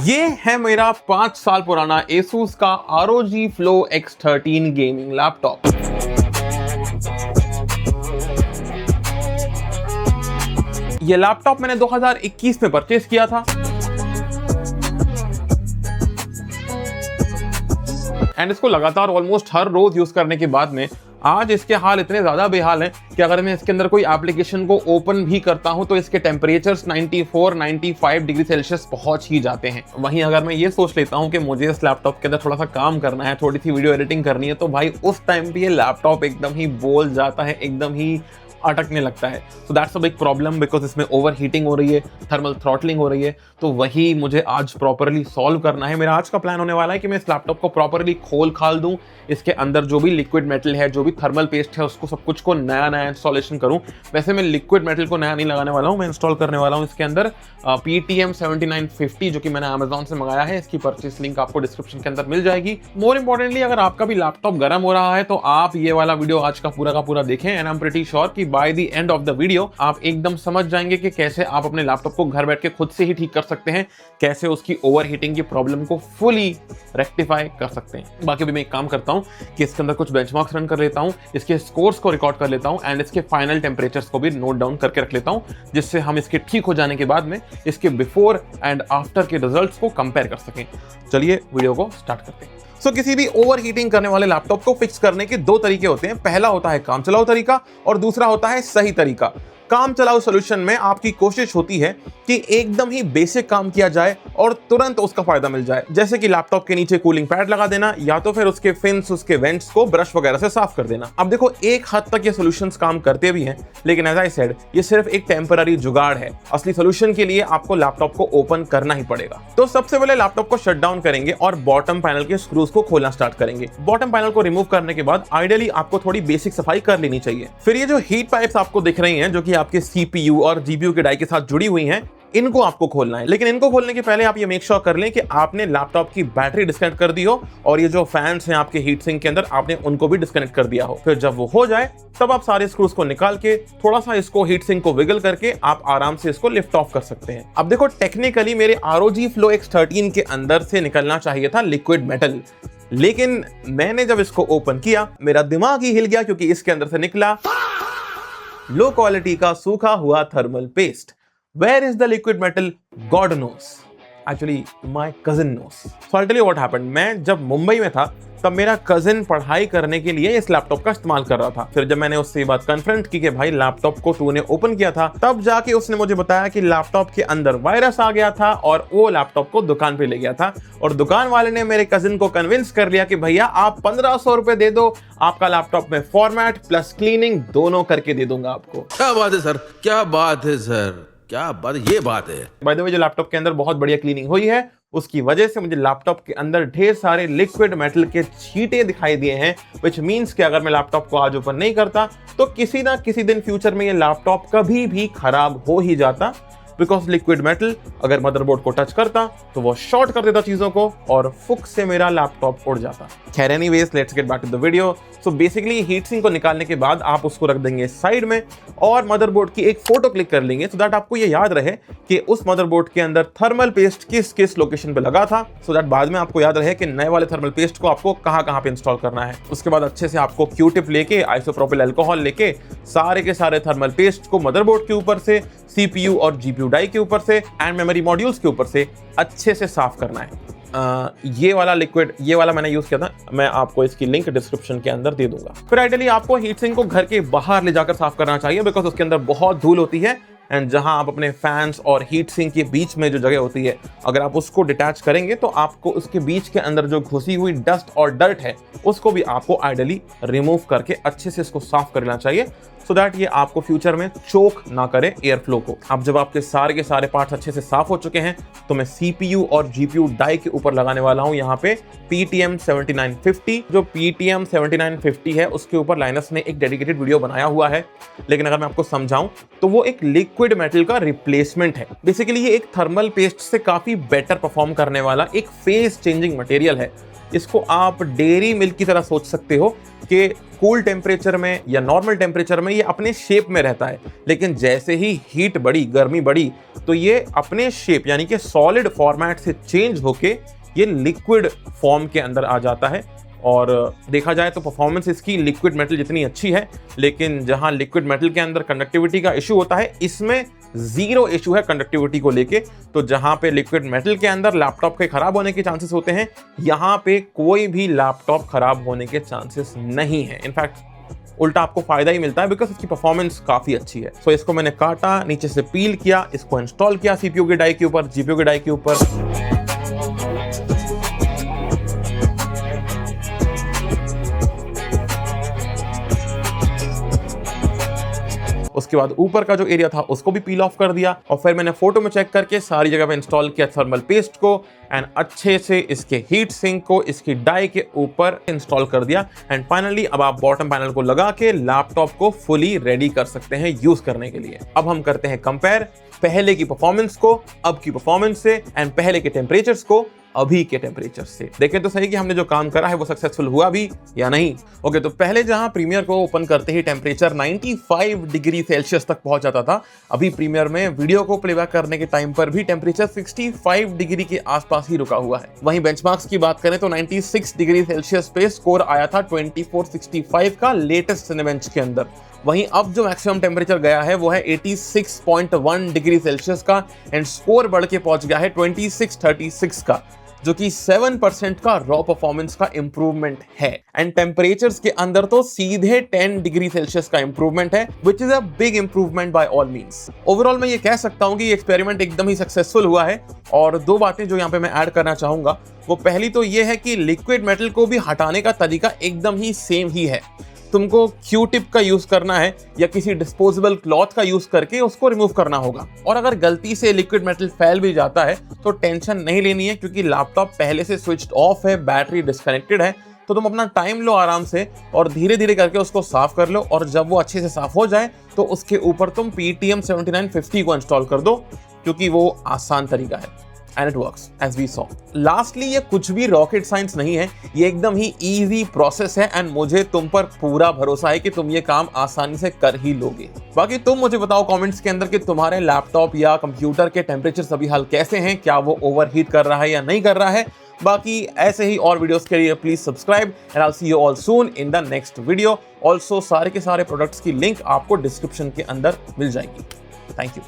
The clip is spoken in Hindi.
ये है मेरा 5 साल पुराना Asus का ROG Flow X13 gaming laptop. ये लैपटॉप मैंने 2021 में परचेस किया था एंड इसको लगातार ऑलमोस्ट हर रोज यूज करने के बाद में आज इसके हाल इतने ज्यादा बेहाल हैं कि अगर मैं इसके अंदर कोई एप्लीकेशन को ओपन भी करता हूं तो इसके टेम्परेचर्स 94-95 डिग्री सेल्सियस पहुंच ही जाते हैं। वहीं अगर मैं ये सोच लेता हूं कि मुझे इस लैपटॉप के अंदर थोड़ा सा काम करना है, थोड़ी सी वीडियो एडिटिंग करनी है, तो भाई उस टाइम पे ये लैपटॉप एकदम ही बोल जाता है, एकदम ही अटकने लगता है। So that's a big problem because इसमें ओवर हीटिंग हो रही है, थर्मल थ्रॉटलिंग हो रही है। तो वही मुझे आज प्रॉपरली सॉल्व करना है। मेरा आज का प्लान होने वाला है कि मैं इस लैपटॉप को प्रॉपरली खोल खाल दूं, इसके अंदर जो भी लिक्विड मेटल है, जो भी थर्मल पेस्ट है, उसको सब कुछ को नया इंस्टॉलेशन करूं। वैसे मैं लिक्विड मेटल को नया नहीं लगाने वाला हूं, मैं इंस्टॉल करने वाला हूं इसके अंदर PTM 7950 जो कि मैंने अमेजॉन से मंगाया है। इसकी परचेस लिंक आपको डिस्क्रिप्शन के अंदर मिल जाएगी। मोर इंपॉर्टेंटली अगर आपका भी लैपटॉप गर्म हो रहा है तो आप ये वाला वीडियो आज का पूरा देखें and I am pretty sure कि by the end of the video आप एकदम समझ जाएंगे कि कैसे आप अपने लैपटॉप को घर बैठ के खुद से ही ठीक कर सकते हैं, कैसे उसकी ओवर हीटिंग की प्रॉब्लम को फुली रेक्टिफाई कर सकते हैं। बाकी भी मैं एक काम करता हूं कि इसके अंदर कुछ बेंचमार्क्स रन कर लेता हूं, इसके स्कोर्स को रिकॉर्ड कर लेता हूं एंड इसके फाइनल टेम्परेचर्स को भी नोट डाउन करके रख लेता हूं, जिससे हम इसके ठीक हो जाने के बाद में इसके बिफोर एंड आफ्टर के रिजल्ट्स को कंपेयर कर सकें। चलिए वीडियो को स्टार्ट करते हैं। सो किसी भी ओवर हीटिंग करने वाले लैपटॉप को फिक्स करने के दो तरीके होते हैं। पहला होता है काम चलाओ तरीका और दूसरा होता है सही तरीका। काम चलाओ सॉल्यूशन में आपकी कोशिश होती है कि एकदम ही बेसिक काम किया जाए और तुरंत उसका फायदा मिल जाए, जैसे कि लैपटॉप के नीचे कूलिंग पैड लगा देना या तो फिर उसके फिन्स, उसके वेंट्स को ब्रश वगैरह से साफ कर देना। अब देखो, एक हद तक ये सॉल्यूशंस काम करते भी हैं, लेकिन एज आई सेड ये सिर्फ एक टेम्पररी जुगाड़ है। असली सॉल्यूशन के लिए आपको लैपटॉप को ओपन करना ही पड़ेगा। तो सबसे पहले लैपटॉप को शट डाउन करेंगे और बॉटम पैनल के स्क्रूज को खोलना स्टार्ट करेंगे। बॉटम पैनल को रिमूव करने के बाद आइडियली आपको थोड़ी बेसिक सफाई कर लेनी चाहिए। फिर ये जो हीट पाइप्स आपको दिख रही हैं, जो कि आपके CPU और GPU के डाई के साथ जुड़ी हुई हैं, इनको आपको खोलना है। लेकिन इनको खोलने के पहले आप ये मेक श्योर कर लें कि आपने लैपटॉप की बैटरी डिस्कनेक्ट कर दी हो और ये जो फैंस हैं आपके हीट सिंक के अंदर, आपने उनको भी डिस्कनेक्ट कर दिया हो। फिर जब वो हो जाए तब आप सारे स्क्रूज को निकाल के थोड़ा सा इसको हीट सिंक को विगल करके आप आराम से इसको लिफ्ट ऑफ कर सकते हैं। अब देखो, टेक्निकली मेरे ROG Flow X13 के अंदर से निकलना चाहिए था लिक्विड मेटल, लेकिन मैंने जब इसको ओपन किया मेरा दिमाग ही हिल गया, क्योंकि इसके अंदर से निकला लो क्वालिटी का सूखा हुआ thermal paste. Where is the liquid metal? God knows. Actually, my cousin knows. So I'll tell you what happened. मैं जब मुंबई में था तब मेरा कजिन पढ़ाई करने के लिए इस लैपटॉप का इस्तेमाल कर रहा था। फिर जब मैंने उससे ये बात कन्फ्रंट की कि भाई लैपटॉप को तूने ओपन किया था, तब जाके उसने मुझे बताया कि लैपटॉप के अंदर वायरस आ गया था और वो लैपटॉप को दुकान पे ले गया था और दुकान वाले ने मेरे कजिन को कन्विंस कर लिया कि भैया आप 1500 रुपए दे दो, आपका लैपटॉप में फॉर्मेट प्लस क्लीनिंग दोनों करके दे दूंगा आपको। क्या बात है सर, क्या बात है सर, क्या बात, ये बात है। बाय द वे, जो लैपटॉप के अंदर बहुत बढ़िया क्लीनिंग हुई है, उसकी वजह से मुझे लैपटॉप के अंदर ढेर सारे लिक्विड मेटल के छींटे दिखाई दिए हैं, विच मींस कि अगर मैं लैपटॉप को आज ओपन नहीं करता तो किसी ना किसी दिन फ्यूचर में ये लैपटॉप कभी भी खराब हो ही जाता, बिकॉज लिक्विड मेटल अगर मदरबोर्ड को टच करता तो वो शॉर्ट कर देता चीजों को और फुक से मेरा लैपटॉप उड़ जाता। खैर, anyways, let's get back to the video. So basically heat sink को निकालने के बाद आप उसको रख देंगे साइड में और मदरबोर्ड की एक फोटो क्लिक कर लेंगे, सो दैट आपको ये याद रहे कि उस मदरबोर्ड के अंदर थर्मल पेस्ट किस किस लोकेशन पे लगा था, सो दैट बाद में आपको याद रहे कि नए वाले थर्मल पेस्ट को आपको कहां पे इंस्टॉल करना है। उसके बाद अच्छे से आपको क्यूटिप लेके, आइसोप्रोपिल अल्कोहल लेके सारे के सारे थर्मल पेस्ट को मदरबोर्ड के ऊपर से, CPU और GPU डाई के ऊपर से एंड मेमोरी मॉड्यूल्स के ऊपर से अच्छे से साफ करना है। ये वाला लिक्विड, ये वाला मैंने यूज किया था, मैं आपको इसकी लिंक डिस्क्रिप्शन के अंदर दे दूंगा। फिर आइडियली आपको हीट सिंक को घर के बाहर ले जाकर साफ करना चाहिए, बिकॉज उसके अंदर बहुत धूल होती है एंड जहां आप अपने फैंस और हीट सिंक के बीच में जो जगह होती है, अगर आप उसको डिटैच करेंगे तो आपको उसके बीच के अंदर जो घुसी हुई डस्ट और डर्ट है उसको भी आपको आइडियली रिमूव करके अच्छे से इसको साफ कर लेना चाहिए, सो दैट ये आपको फ्यूचर में चोक ना करे एयर फ्लो को। अब जब आपके सारे के सारे पार्ट्स अच्छे से साफ हो चुके हैं तो मैं CPU और GPU डाई के ऊपर लगाने वाला हूं यहाँ पे PTM 7950। जो PTM 7950 है उसके ऊपर लाइनस ने एक डेडिकेटेड वीडियो बनाया हुआ है, लेकिन अगर मैं आपको समझाऊं तो वो एक लिक्विड मेटल का रिप्लेसमेंट है। बेसिकली ये एक थर्मल पेस्ट से काफी बेटर परफॉर्म करने वाला एक फेज चेंजिंग मटेरियल है। इसको आप डेयरी मिल्क की तरह सोच सकते हो कि कूल टेम्परेचर में या नॉर्मल टेम्परेचर में ये अपने शेप में रहता है, लेकिन जैसे ही हीट बढ़ी, गर्मी बढ़ी, तो ये अपने शेप यानी कि सॉलिड फॉर्मेट से चेंज होके ये लिक्विड फॉर्म के अंदर आ जाता है। और देखा जाए तो परफॉर्मेंस इसकी लिक्विड मेटल जितनी अच्छी है, लेकिन जहां लिक्विड मेटल के अंदर कंडक्टिविटी का इशू होता है, इसमें जीरो इशू है कंडक्टिविटी को लेके। तो जहां पे लिक्विड मेटल के अंदर लैपटॉप के खराब होने के चांसेस होते हैं, यहां पे कोई भी लैपटॉप खराब होने के चांसेस नहीं है। इनफैक्ट उल्टा आपको फायदा ही मिलता है, बिकॉज इसकी परफॉर्मेंस काफी अच्छी है। सो इसको मैंने काटा, नीचे से पील किया, इसको इंस्टॉल किया सीपीयू के डाई के ऊपर, जीपीयू के डाई के ऊपर। उसके बाद ऊपर का जो एरिया था उसको भी पील ऑफ कर दिया, और फिर मैंने फोटो में चेक करके सारी जगह पे इंस्टॉल किया थर्मल पेस्ट को, एंड अच्छे से इसके हीट सिंक को इसकी डाई के ऊपर इंस्टॉल कर दिया। एंड फाइनली अब आप बॉटम पैनल को लगा के लैपटॉप को फुली रेडी कर सकते हैं यूज करने के लिए। अब हम करते हैं कंपेयर पहले की परफॉर्मेंस को अब की परफॉर्मेंस से, एंड पहले के टेम्परेचर्स को अभी के टेम्परेचर से। देखें तो सही कि हमने जो काम करा है वो सक्सेसफुल हुआ भी या नहीं। ओके, तो पहले जहां प्रीमियर को ओपन करते ही टेम्परेचर 95 डिग्री सेल्सियस तक पहुंच जाता था, अभी प्रीमियर में वीडियो को प्लेबैक करने के टाइम पर भी टेम्परेचर 65 डिग्री के आसपास ही रुका हुआ है। वहीं बेंचमार्क्स की बात करें तो 96 डिग्री सेल्सियस पे स्कोर आया था 2465 का लेटेस्ट सिनेबेंच के अंदर। वहीं अब जो मैक्सिमम टेम्परेचर गया है वो है 86.1 डिग्री सेल्सियस का, एंड स्कोर बढ़ के पहुंच गया है 2636 का, जो कि 7% का रॉ परफॉर्मेंस का इंप्रूवमेंट है। एंड टेम्परेचर्स के अंदर तो सीधे 10 डिग्री सेल्सियस का इंप्रूवमेंट है, which is a big improvement by all means. Overall मैं ये कह सकता हूं कि ये एक्सपेरिमेंट एकदम ही सक्सेसफुल हुआ है। और दो बातें जो यहाँ पे मैं ऐड करना चाहूंगा, वो पहली तो ये है कि लिक्विड मेटल को भी हटाने का तरीका एकदम ही सेम ही है। तुमको क्यू टिप का यूज करना है या किसी डिस्पोजेबल क्लॉथ का यूज करके उसको रिमूव करना होगा। और अगर गलती से लिक्विड मेटल फैल भी जाता है तो टेंशन नहीं लेनी है, क्योंकि लैपटॉप पहले से स्विच्ड ऑफ है, बैटरी डिस्कनेक्टेड है। तो तुम अपना टाइम लो आराम से और धीरे धीरे करके उसको साफ कर लो, और जब वो अच्छे से साफ हो जाए तो उसके ऊपर तुम PTM 7950 को इंस्टॉल कर दो, क्योंकि वो आसान तरीका है। And it works as we saw. Lastly, ये कुछ भी रॉकेट साइंस नहीं है, ये एकदम ही इजी प्रोसेस है, एंड मुझे तुम पर पूरा भरोसा है कि तुम ये काम आसानी से कर ही लोगे। बाकी तुम मुझे बताओ कमेंट्स के अंदर कि तुम्हारे लैपटॉप या कंप्यूटर के टेम्परेचर अभी हाल कैसे हैं, क्या वो ओवरहीट कर रहा है या नहीं कर रहा है। बाकी ऐसे ही और वीडियोस के लिए please subscribe, and I will see you all soon in the next video. Also सारे के सारे प्रोडक्ट्स की लिंक आपको डिस्क्रिप्शन के अंदर मिल जाएगी। Thank you.